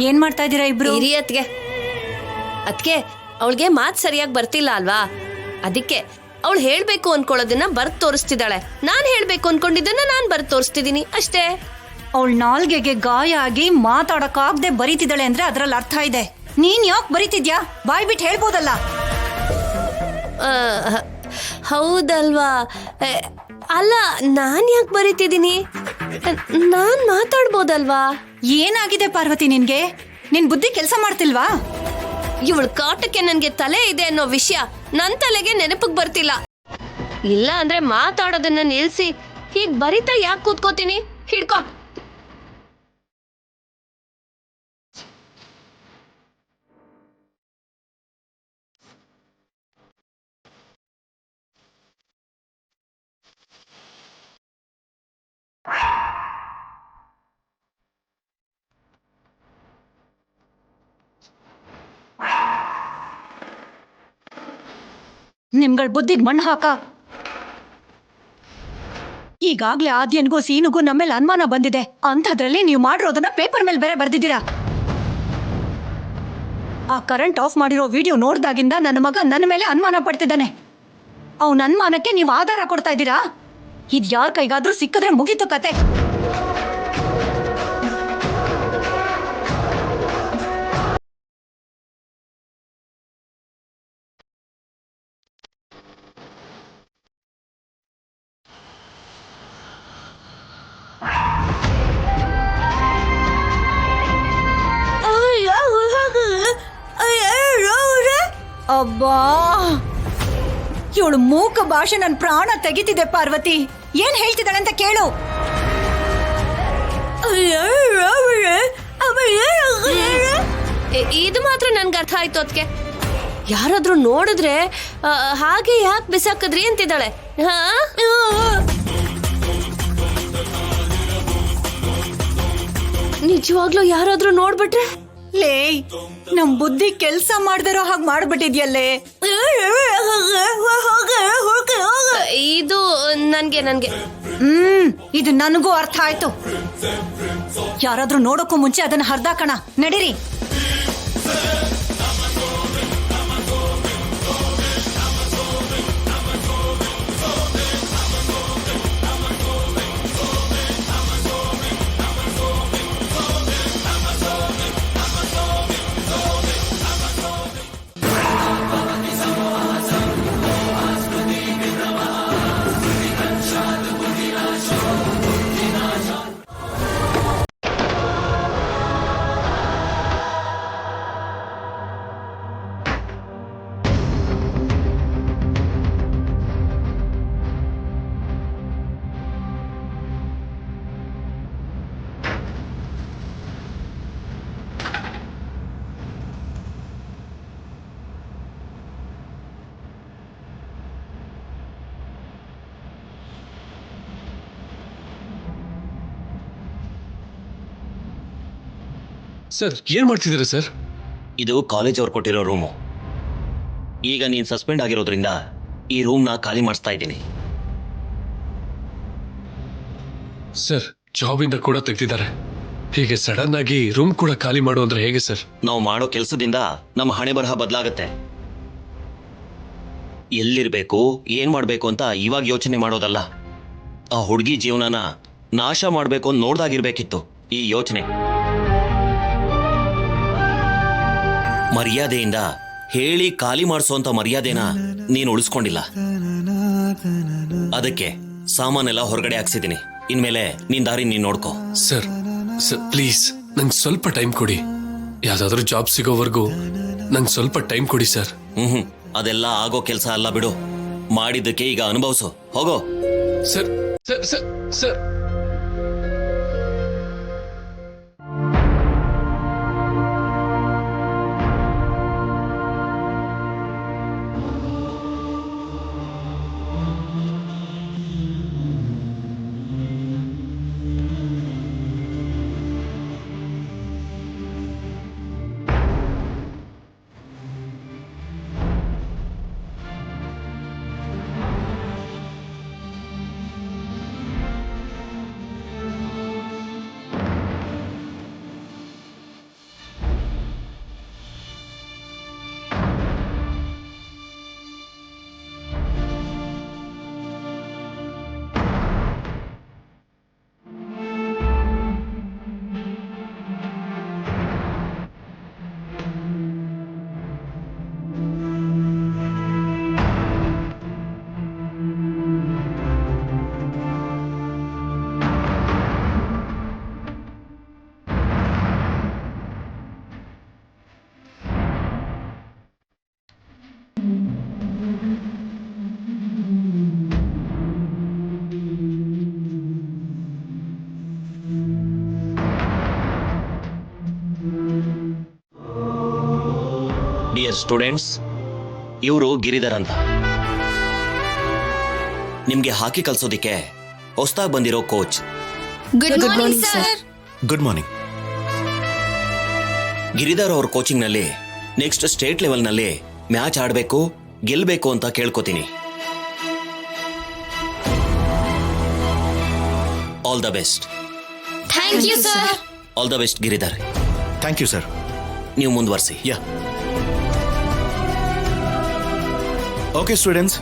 ಏನ್ ಮಾಡ್ತಾ ಇದ್ದೀರಾ ಇಬ್ರು? ಹಿರಿಯತ್ಗೆ ಅದಕ್ಕೆ ಅವಳಿಗೆ ಮಾತು ಸರಿಯಾಗಿ ಬರ್ತಿಲ್ಲ ಅಲ್ವಾ, ಅದಕ್ಕೆ ಅವಳು ಹೇಳ್ಬೇಕು ಅನ್ಕೊಳ್ಳೋದನ್ನ ಬರ್ದ್ ತೋರಿಸ್ತಿದ್ದಾಳೆ. ನಾನ್ ಹೇಳ್ಬೇಕು ಅನ್ಕೊಂಡಿದ್ದನ್ನ ನಾನ್ ಬರ್ದ್ ತೋರಿಸ್ತಿದೀನಿ ಅಷ್ಟೇ. ಅವಳ ನಾಲ್ಗೆಗೆ ಗಾಯ ಆಗಿ ಮಾತಾಡಕ್ಕಾಗ್ದೆ ಬರೀತಿದ್ದಾಳೆ ಅಂದ್ರೆ ಅದ್ರಲ್ಲಿ ಅರ್ಥ ಇದೆ. ನೀನ್ ಯಾಕೆ ಬರೀತಿದ್ಯಾ? ಬಾಯ್ ಬಿಟ್ಟು ಹೇಳ್ಬೋದಲ್ಲ. ಹೌದಲ್ವಾ? ಅಲ್ಲ, ನಾನ್ ಯಾಕೆ ಬರೀತಿದ್ದೀನಿ? ನಾನ್ ಮಾತಾಡ್ಬೋದಲ್ವಾ? ಏನಾಗಿದೆ ಪಾರ್ವತಿ ನಿನ್ಗೆ? ನಿನ್ ಬುದ್ಧಿ ಕೆಲಸ ಮಾಡ್ತಿಲ್ವಾ? ಇವಳ ಕಾಟಕ್ಕೆ ನನ್ಗೆ ತಲೆ ಇದೆ ಅನ್ನೋ ವಿಷಯ ನನ್ ತಲೆಗೆ ನೆನಪಿಗೆ ಬರ್ತಿಲ್ಲ. ಇಲ್ಲ ಅಂದ್ರೆ ಮಾತಾಡೋದನ್ನ ನಿಲ್ಸಿ ಹೀಗ್ ಬರಿತಾ ಯಾಕೆ ಕೂತ್ಕೋತೀನಿ? ಹಿಡ್ಕೊ. ನಿಮ್ಗಳ ಬುದ್ಧಿಗ್ ಮಣ್ಣು ಹಾಕ. ಈಗಾಗ್ಲೇ ಆದ್ಯನ್ಗೂ ಸೀನುಗೂ ನಮ್ಮೇಲೆ ಅನುಮಾನ ಬಂದಿದೆ. ಅಂಥದ್ರಲ್ಲಿ ನೀವು ಮಾಡಿರೋದನ್ನ ಪೇಪರ್ ಮೇಲೆ ಬೇರೆ ಬರ್ದಿದ್ದೀರಾ. ಆ ಕರೆಂಟ್ ಆಫ್ ಮಾಡಿರೋ ವಿಡಿಯೋ ನೋಡ್ದಾಗಿಂದ ನನ್ನ ಮಗ ನನ್ನ ಮೇಲೆ ಅನುಮಾನ ಪಡ್ತಿದ್ದಾನೆ. ಅವನ ಅನುಮಾನಕ್ಕೆ ನೀವು ಆಧಾರ ಕೊಡ್ತಾ ಇದ್ದೀರಾ. ಇದು ಯಾರ ಕೈಗಾದ್ರೂ ಸಿಕ್ಕಿದ್ರೆ ಮುಗೀತು ಕತೆ. ಅಬ್ಬಾ, ಇವಳು ಮೂಕ ಭಾಷೆ ನನ್ನ ಪ್ರಾಣ ತೆಗಿತಿದೆ. ಪಾರ್ವತಿ ಏನ್ ಹೇಳ್ತಿದ್ದಾಳೆ ಅಂತ ಕೇಳು. ಇದು ಮಾತ್ರ ನನ್ಗೆ ಅರ್ಥ ಆಯ್ತು. ಅದಕ್ಕೆ ಯಾರಾದ್ರೂ ನೋಡಿದ್ರೆ ಹಾಗೆ ಯಾಕೆ ಬಿಸಾಕದ್ರಿ ಅಂತಿದ್ದಾಳೆ. ನಿಜವಾಗ್ಲೂ ಯಾರಾದ್ರೂ ನೋಡ್ಬಿಟ್ರೆ? ಲೇ, ನಮ್ ಬುದ್ಧಿ ಕೆಲ್ಸ ಮಾಡ್ದಿರೋ ಹಾಗೆ ಮಾಡ್ಬಿಟ್ಟಿದ್ಯಲ್ಲೇ. ಇದು ನನ್ಗೆ ಇದು ನನಗೂ ಅರ್ಥ ಆಯ್ತು. ಯಾರಾದ್ರೂ ನೋಡೋಕ್ಕೂ ಮುಂಚೆ ಅದನ್ನ ಹರ್ದಾಕಣ. ನಡೀರಿ. ಸರ್, ಏನ್ ಮಾಡ್ತಿದ್ದೀರಾ ಸರ್? ಇದು ಕಾಲೇಜ್ ಅವ್ರು ಕೊಟ್ಟಿರೋ ರೂಮು. ಈಗ ನೀನು ಸಸ್ಪೆಂಡ್ ಆಗಿರೋದ್ರಿಂದ ಈ ರೂಮ್ನ ಖಾಲಿ ಮಾಡಿಸ್ತಾ ಇದ್ದೀನಿ. ಸರ್, ಜಾಬಿಂದ ಕೂಡ ತೆಗ್ದಿದ್ದಾರೆ. ಹೀಗೆ ಸಡನ್ ಆಗಿ ರೂಮ್ ಕೂಡ ಖಾಲಿ ಮಾಡು ಅಂದ್ರೆ ಹೇಗೆ ಸರ್? ನಾವು ಮಾಡೋ ಕೆಲಸದಿಂದ ನಮ್ಮ ಹಣೆ ಬರಹ ಬದಲಾಗತ್ತೆ. ಎಲ್ಲಿರ್ಬೇಕು, ಏನ್ ಮಾಡ್ಬೇಕು ಅಂತ ಇವಾಗ ಯೋಚನೆ ಮಾಡೋದಲ್ಲ. ಆ ಹುಡುಗಿ ಜೀವನನ ನಾಶ ಮಾಡ್ಬೇಕು ಅಂತ ನೋಡ್ದಾಗಿರ್ಬೇಕಿತ್ತು ಈ ಯೋಚನೆ. ಮರ್ಯಾದೆಯಿಂದ ಹೇಳಿ ಖಾಲಿ ಮಾಡಿಸೋಂತ ಮರ್ಯಾದೆನ ನೀನು ಉಳಿಸ್ಕೊಂಡಿಲ್ಲ. ಅದಕ್ಕೆ ಸಾಮಾನೆಲ್ಲ ಹೊರಗಡೆ ಹಾಕ್ಸಿದ್ದೀನಿ. ಇನ್ಮೇಲೆ ನಿನ್ ದಾರಿ ನೀನ್ ನೋಡ್ಕೋ. ಸರ್ ಪ್ಲೀಸ್, ನಂಗೆ ಸ್ವಲ್ಪ ಟೈಮ್ ಕೊಡಿ. ಯಾವ್ದಾದ್ರು ಜಾಬ್ ಸಿಗೋವರೆಗೂ ನಂಗೆ ಸ್ವಲ್ಪ ಟೈಮ್ ಕೊಡಿ ಸರ್. ಅದೆಲ್ಲ ಆಗೋ ಕೆಲಸ ಅಲ್ಲ ಬಿಡು. ಮಾಡಿದ್ದಕ್ಕೆ ಈಗ ಅನುಭವಿಸು. ಹೋಗೋ. Sir sir sir sir dear students, ಇವರು ಗಿರಿಧರ್ ಅಂತ. ನಿಮ್ಗೆ ಹಾಕಿ ಕಲ್ಸೋದಿಕ್ಕೆ ಹೊಸದಾಗಿ ಬಂದಿರೋ coach. Good morning sir. Good morning. Giridhar ಅವ್ರ ಕೋಚಿಂಗ್ ನಲ್ಲಿ ನೆಕ್ಸ್ಟ್ ಸ್ಟೇಟ್ ಲೆವೆಲ್ ನಲ್ಲಿ ಮ್ಯಾಚ್ ಆಡಬೇಕು, ಗೆಲ್ಲಬೇಕು ಅಂತ ಕೇಳ್ಕೊತೀನಿ. All the best. Thank you sir. All the best Giridhar. Thank you sir. ನೀವು ಮುಂದುವರಿಸಿ. Yeah. Okay students,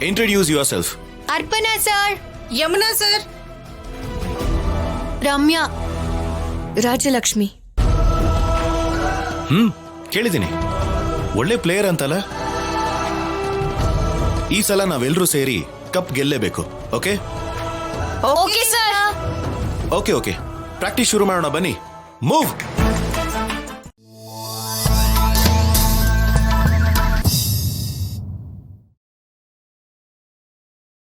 introduce yourself. Arpana sir. Yamuna sir. Ramya. Rajalakshmi. ಕೇಳಿದ್ದೀನಿ, ಒಳ್ಳೆ ಪ್ಲೇಯರ್ ಅಂತಲ್ಲ. ಈ ಸಲ ನಾವೆಲ್ಲರೂ ಸೇರಿ ಕಪ್ ಗೆಲ್ಲೇಬೇಕು. Okay okay sir. Okay okay, practice ಶುರು ಮಾಡೋಣ ಬನ್ನಿ. ಮೂವ್.